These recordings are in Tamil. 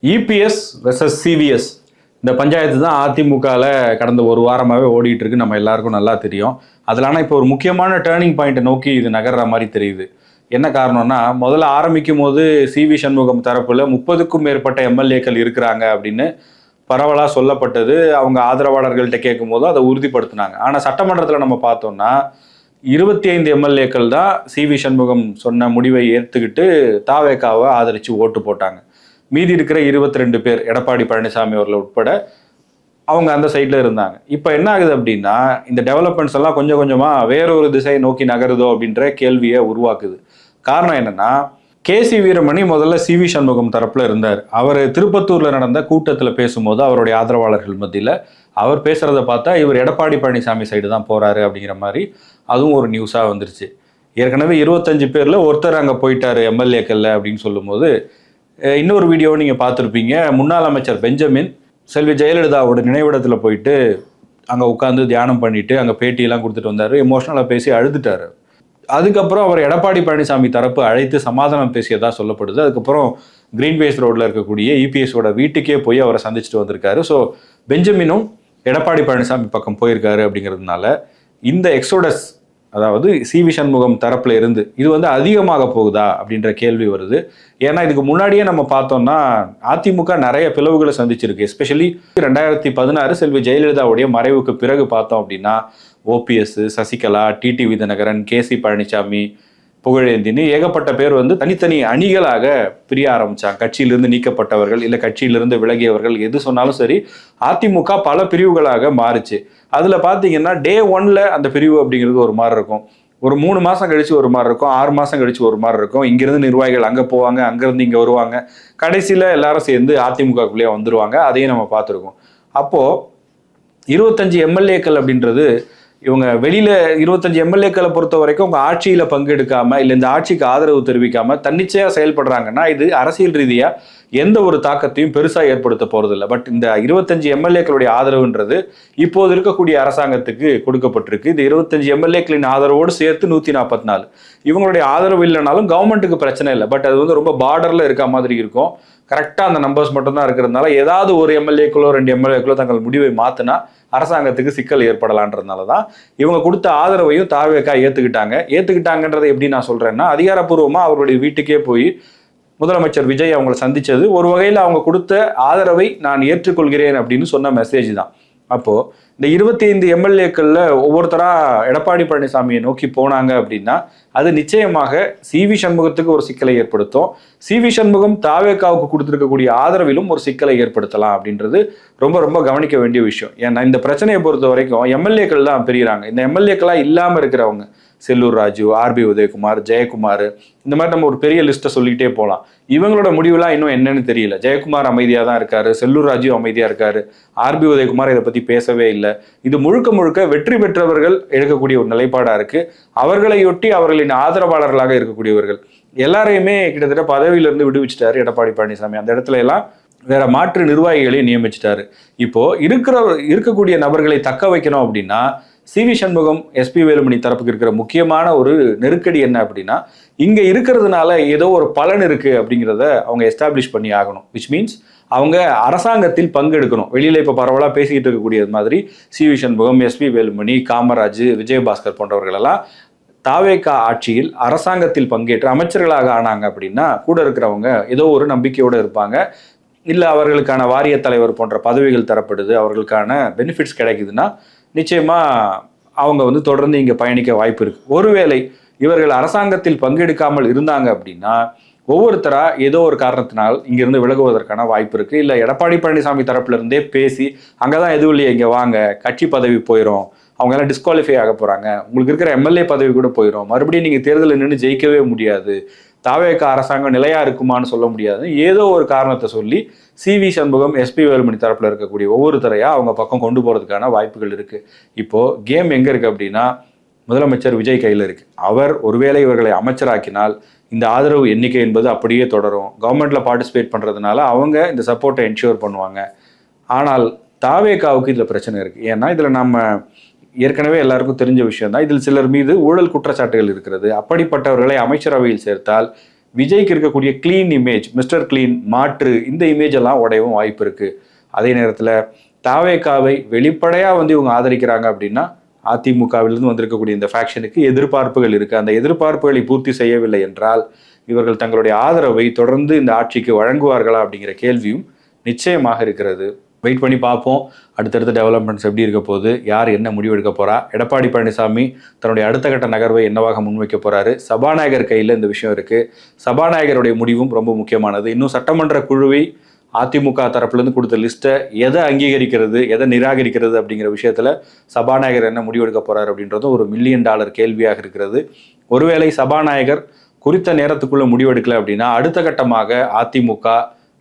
இபிஎஸ் வெர்சஸ் சிவிஎஸ் இந்த பஞ்சாயத்து தான் அதிமுகவில் கடந்த ஒரு வாரமாகவே ஓடிட்டு இருக்கு. நம்ம எல்லாருக்கும் நல்லா தெரியும். அதில் ஆனால் இப்போ ஒரு முக்கியமான டேர்னிங் பாயிண்ட்டை நோக்கி இது நகர்ற மாதிரி தெரியுது. என்ன காரணம்னா, முதல்ல ஆரம்பிக்கும் போது சிவி சண்முகம் தரப்புல 30க்கும் மேற்பட்ட எம்எல்ஏக்கள் இருக்கிறாங்க அப்படின்னு பரவலாக சொல்லப்பட்டது. அவங்க ஆதரவாளர்கள்ட்ட கேட்கும் போது அதை உறுதிப்படுத்தினாங்க. ஆனால் சட்டமன்றத்தில் நம்ம பார்த்தோம்னா 25 எம்எல்ஏக்கள் தான் சிவி சண்முகம் சொன்ன முடிவை ஏற்றுக்கிட்டு தாவேகாவை ஆதரித்து ஓட்டு போட்டாங்க. மீதி இருக்கிற 22 பேர் எடப்பாடி பழனிசாமி அவர்கள் உட்பட அவங்க அந்த சைடில் இருந்தாங்க. இப்போ என்ன ஆகுது அப்படின்னா, இந்த டெவலப்மெண்ட்ஸ் எல்லாம் கொஞ்சம் கொஞ்சமாக வேறொரு திசை நோக்கி நகருதோ அப்படின்ற கேள்வியை உருவாக்குது. காரணம் என்னன்னா, கேசி வீரமணி முதல்ல சிவி சண்முகம் தரப்புல இருந்தார். அவர் திருப்பத்தூர்ல நடந்த கூட்டத்தில் பேசும்போது அவருடைய ஆதரவாளர்கள் மத்தியில் அவர் பேசுறதை பார்த்தா இவர் எடப்பாடி பழனிசாமி சைடு தான் போறாரு அப்படிங்கிற மாதிரி அதுவும் ஒரு நியூஸாக வந்துருச்சு. ஏற்கனவே 25 பேர்ல ஒருத்தர் அங்கே போயிட்டாரு எம்எல்ஏக்கள்ல அப்படின்னு சொல்லும்போது, இன்னொரு வீடியோவை நீங்கள் பார்த்துருப்பீங்க. முன்னாள் அமைச்சர் பெஞ்சமின் செல்வி ஜெயலலிதாவோட நினைவிடத்தில் போயிட்டு அங்கே உட்காந்து தியானம் பண்ணிட்டு அங்கே பேட்டியெல்லாம் கொடுத்துட்டு வந்தார். எமோஷனலாக பேசி அழுதுட்டார். அதுக்கப்புறம் அவர் எடப்பாடி பழனிசாமி தரப்பு அழைத்து சமாதானம் பேசியதாக சொல்லப்படுது. அதுக்கப்புறம் கிரீன்வேஸ் ரோடில் இருக்கக்கூடிய இபிஎஸோட வீட்டுக்கே போய் அவரை சந்திச்சுட்டு வந்திருக்காரு. ஸோ பெஞ்சமினும் எடப்பாடி பழனிசாமி பக்கம் போயிருக்காரு. அப்படிங்கிறதுனால இந்த எக்ஸோடஸ், அதாவது சிவி சண்முகம் தரப்புல இருந்து இது அதிகமாக போகுதா அப்படின்ற கேள்வி வருது. ஏன்னா இதுக்கு முன்னாடியே நம்ம பார்த்தோம்னா அதிமுக நிறைய பிளவுகளை சந்திச்சிருக்கு. எஸ்பெஷலி 2016 செல்வி ஜெயலலிதாவுடைய மறைவுக்கு பிறகு பார்த்தோம் அப்படின்னா ஓபிஎஸ், சசிகலா, டிடிவி தினகரன், கேசி பழனிசாமி, புகழேந்தின்னு ஏகப்பட்ட பேர் தனித்தனி அணிகளாக பிரிய ஆரம்பிச்சாங்க. கட்சியிலிருந்து நீக்கப்பட்டவர்கள் இல்லை கட்சியிலிருந்து விலகியவர்கள் எது சொன்னாலும் சரி, அதிமுக பல பிரிவுகளாக மாறுச்சு. அதில் பார்த்தீங்கன்னா டே 1ல அந்த பிரிவு அப்படிங்கிறது ஒரு மாதிரி இருக்கும். ஒரு 3 மாதம் கழிச்சு ஒரு மாதிரி இருக்கும், 6 மாதம் கழிச்சு ஒரு மாதிரி இருக்கும். இங்கிருந்து நிர்வாகிகள் அங்கே போவாங்க, அங்கேருந்து இங்கே வருவாங்க, கடைசியில் எல்லாரும் சேர்ந்து அதிமுகக்குள்ளேயே வந்துருவாங்க. அதையும் நம்ம பார்த்துருக்கோம். அப்போது 25 எம்எல்ஏக்கள் அப்படின்றது இவங்க வெளியில 25 எம்எல்ஏக்களை பொறுத்த வரைக்கும் உங்க ஆட்சியில பங்கெடுக்காம இல்லை இந்த ஆட்சிக்கு ஆதரவு தெரிவிக்காம தன்னிச்சையா செயல்படுறாங்கன்னா இது அரசியல் ரீதியா எந்த ஒரு தாக்கத்தையும் பெருசா ஏற்படுத்த போறது இல்லை. பட் இந்த 25 எம்எல்ஏக்களுடைய ஆதரவுன்றது இப்போது இருக்கக்கூடிய அரசாங்கத்துக்கு கொடுக்கப்பட்டிருக்கு. இந்த 25 எம்எல்ஏக்களின் ஆதரவோடு சேர்த்து 144. இவங்களுடைய ஆதரவு இல்லைனாலும் கவர்மெண்ட்டுக்கு பிரச்சனை இல்லை. பட் அது ரொம்ப பார்டர்ல இருக்க மாதிரி இருக்கும். கரெக்டாக அந்த நம்பர்ஸ் மட்டும்தான் இருக்கிறதுனால ஏதாவது ஒரு எம்எல்ஏக்களோ 2 எம்எல்ஏக்களோ தங்கள் முடிவை மாற்றினா அரசாங்கத்துக்கு சிக்கல் ஏற்படலான்றதுனால தான் இவங்க கொடுத்த ஆதரவையும் தாவேகா ஏற்றுக்கிட்டாங்கன்றதை எப்படி நான் சொல்கிறேன்னா, அதிகாரப்பூர்வமாக அவருடைய வீட்டுக்கே போய் முதலமைச்சர் விஜய் அவங்களை சந்தித்தது ஒரு வகையில் அவங்க கொடுத்த ஆதரவை நான் ஏற்றுக்கொள்கிறேன் அப்படின்னு சொன்ன மெசேஜ் தான். அப்போது இந்த 25 எம்எல்ஏக்களில் ஒவ்வொருத்தராக எடப்பாடி பழனிசாமியை நோக்கி போனாங்க அப்படின்னா அது நிச்சயமாக சிவி சண்முகத்துக்கு ஒரு சிக்கலை ஏற்படுத்தும். சிவி சண்முகம் தாவேகாவுக்கு கொடுத்துருக்கக்கூடிய ஆதரவிலும் ஒரு சிக்கலை ஏற்படுத்தலாம் அப்படின்றது ரொம்ப ரொம்ப கவனிக்க வேண்டிய விஷயம். ஏன்னா இந்த பிரச்சனையை பொறுத்த வரைக்கும் எம்எல்ஏக்கள் தான் பிரிகிறாங்க. இந்த எம்எல்ஏக்களாக இல்லாமல் இருக்கிறவங்க செல்லூர் ராஜு, ஆர்பி உதயகுமார், ஜெயக்குமார், இந்த மாதிரி நம்ம ஒரு பெரிய லிஸ்ட்டை சொல்லிக்கிட்டே போகலாம். இவங்களோட முடிவுலாம் இன்னும் என்னன்னு தெரியல. ஜெயக்குமார் அமைதியாக தான் இருக்காரு, செல்லூர் ராஜு அமைதியாக இருக்காரு, ஆர்பி உதயகுமார் இதை பற்றி பேசவே இல்லை. இது முழுக்க முழுக்க வெற்றி பெற்றவர்கள் எடுக்கக்கூடிய ஒரு நிலைப்பாடாக இருக்கு. அவர்களையொட்டி அவர்களின் ஆதரவாளர்களாக இருக்கக்கூடியவர்கள் எல்லாரையுமே கிட்டத்தட்ட பதவியிலிருந்து விடுவிச்சிட்டாரு எடப்பாடி பழனிசாமி. அந்த இடத்துல எல்லாம் வேற மாற்று நிர்வாகிகளை நியமிச்சிட்டாரு. இப்போ இருக்கக்கூடிய நபர்களை தக்க வைக்கணும் அப்படின்னா சிவி சண்முகம், எஸ்பி வேலுமணி தரப்புக்கு இருக்கிற முக்கியமான ஒரு நெருக்கடி என்ன அப்படின்னா, இங்க இருக்கிறதுனால ஏதோ ஒரு பலன் இருக்கு அப்படிங்கிறத அவங்க எஸ்டாப்ளிஷ் பண்ணி ஆகணும். விச் மீன்ஸ் அவங்க அரசாங்கத்தில் பங்கெடுக்கணும். வெளியில இப்ப பரவலா பேசிக்கிட்டு இருக்கக்கூடியது மாதிரி சிவி சண்முகம், எஸ்பி வேலுமணி, காமராஜ், விஜயபாஸ்கர் போன்றவர்கள் எல்லாம் தாவேகா ஆட்சியில் அரசாங்கத்தில் பங்கேற்று அமைச்சர்களாக ஆனாங்க அப்படின்னா கூட இருக்கிறவங்க ஏதோ ஒரு நம்பிக்கையோடு இருப்பாங்க. இல்லை அவர்களுக்கான வாரிய தலைவர் போன்ற பதவிகள் தரப்படுது, அவர்களுக்கான பெனிஃபிட்ஸ் கிடைக்குதுன்னா நிச்சயமா அவங்க தொடர்ந்து இங்கே பயணிக்க வாய்ப்பு இருக்கு. ஒருவேளை இவர்கள் அரசாங்கத்தில் பங்கெடுக்காமல் இருந்தாங்க அப்படின்னா ஒவ்வொருத்தரா ஏதோ ஒரு காரணத்தினால் இங்கிருந்து விலகுவதற்கான வாய்ப்பு இருக்கு. இல்லை எடப்பாடி பழனிசாமி தரப்புல இருந்தே பேசி அங்கதான் எதுவும் இல்லையா, இங்க வாங்க, கட்சி பதவி போயிடும், அவங்க எல்லாம் டிஸ்குவாலிஃபை ஆக போறாங்க, உங்களுக்கு இருக்கிற எம்எல்ஏ பதவி கூட போயிடும், மறுபடியும் நீங்க தேர்தலில் நின்று ஜெயிக்கவே முடியாது, தாவேகா அரசாங்கம் நிலையா இருக்குமான்னு சொல்ல முடியாது, ஏதோ ஒரு காரணத்தை சொல்லி சிவி சண்முகம், எஸ்பி வேலுமணி தரப்புல இருக்கக்கூடிய ஒவ்வொருத்தரையா அவங்க பக்கம் கொண்டு போறதுக்கான வாய்ப்புகள் இருக்கு. இப்போ கேம் எங்க இருக்கு அப்படின்னா முதலமைச்சர் விஜய் கையில் இருக்கு. அவர் ஒருவேளை இவர்களை அமைச்சராக்கினால் இந்த ஆதரவு எண்ணிக்கை என்பது அப்படியே தொடரும். கவர்மெண்ட்ல பார்ட்டிசிபேட் பண்றதுனால அவங்க இந்த சப்போர்ட்டை என்ஷூர் பண்ணுவாங்க. ஆனால் தாவேகாவுக்கு இதுல பிரச்சனை இருக்கு. ஏன்னா இதுல நம்ம ஏற்கனவே எல்லாருக்கும் தெரிஞ்ச விஷயம் தான். இதில் சிலர் மீது ஊழல் குற்றச்சாட்டுகள் இருக்கிறது. அப்படிப்பட்டவர்களை அமைச்சரவையில் சேர்த்தால் விஜய்க்கு இருக்கக்கூடிய க்ளீன் இமேஜ், மிஸ்டர் க்ளீன், மாற்று, இந்த இமேஜ் எல்லாம் உடையவும் வாய்ப்பு இருக்குது. அதே நேரத்தில் தாவேகாவை வெளிப்படையாக இவங்க ஆதரிக்கிறாங்க அப்படின்னா அதிமுகவிலிருந்து வந்திருக்கக்கூடிய இந்த ஃபேக்ஷனுக்கு எதிர்பார்ப்புகள் இருக்குது. அந்த எதிர்பார்ப்புகளை பூர்த்தி செய்யவில்லை என்றால் இவர்கள் தங்களுடைய ஆதரவை தொடர்ந்து இந்த ஆட்சிக்கு வழங்குவார்களா அப்படிங்கிற கேள்வியும் நிச்சயமாக இருக்கிறது. வெயிட் பண்ணி பார்ப்போம் அடுத்தடுத்த டெவலப்மெண்ட்ஸ் எப்படி இருக்க போகுது, யார் என்ன முடிவு எடுக்க போகிறா. எடப்பாடி பழனிசாமி தன்னுடைய அடுத்த கட்ட நகர்வை என்னவாக முன்வைக்க போகிறாரு. சபாநாயகர் கையில் இந்த விஷயம் இருக்குது. சபாநாயகருடைய முடிவும் ரொம்ப முக்கியமானது. இன்னும் சட்டமன்ற குழுவை அதிமுக தரப்புலேருந்து கொடுத்த லிஸ்ட்டை எதை அங்கீகரிக்கிறது, எதை நிராகரிக்கிறது அப்படிங்கிற விஷயத்தில் சபாநாயகர் என்ன முடிவெடுக்க போகிறார் அப்படின்றதும் ஒரு $1 மில்லியன் கேள்வியாக இருக்கிறது. ஒருவேளை சபாநாயகர் குறித்த நேரத்துக்குள்ளே முடிவெடுக்கலை அப்படின்னா அடுத்த கட்டமாக அதிமுக,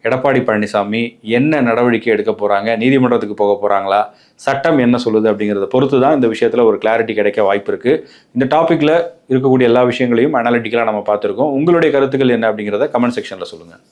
எடப்பாடி பழனிசாமி என்ன நடவடிக்கை எடுக்க போகிறாங்க, நீதிமன்றத்துக்கு போக போகிறாங்களா, சட்டம் என்ன சொல்லுது அப்படிங்கிறத பொறுத்து தான் இந்த விஷயத்தில் ஒரு கிளாரிட்டி கிடைக்க வாய்ப்பு இருக்குது. இந்த டாப்பிக்கில் இருக்கக்கூடிய எல்லா விஷயங்களையும் அனாலிட்டிக்கலாக நம்ம பார்த்துருக்கோம். உங்களுடைய கருத்துக்கள் என்ன அப்படிங்கிறத கமெண்ட் செக்ஷனில் சொல்லுங்கள்.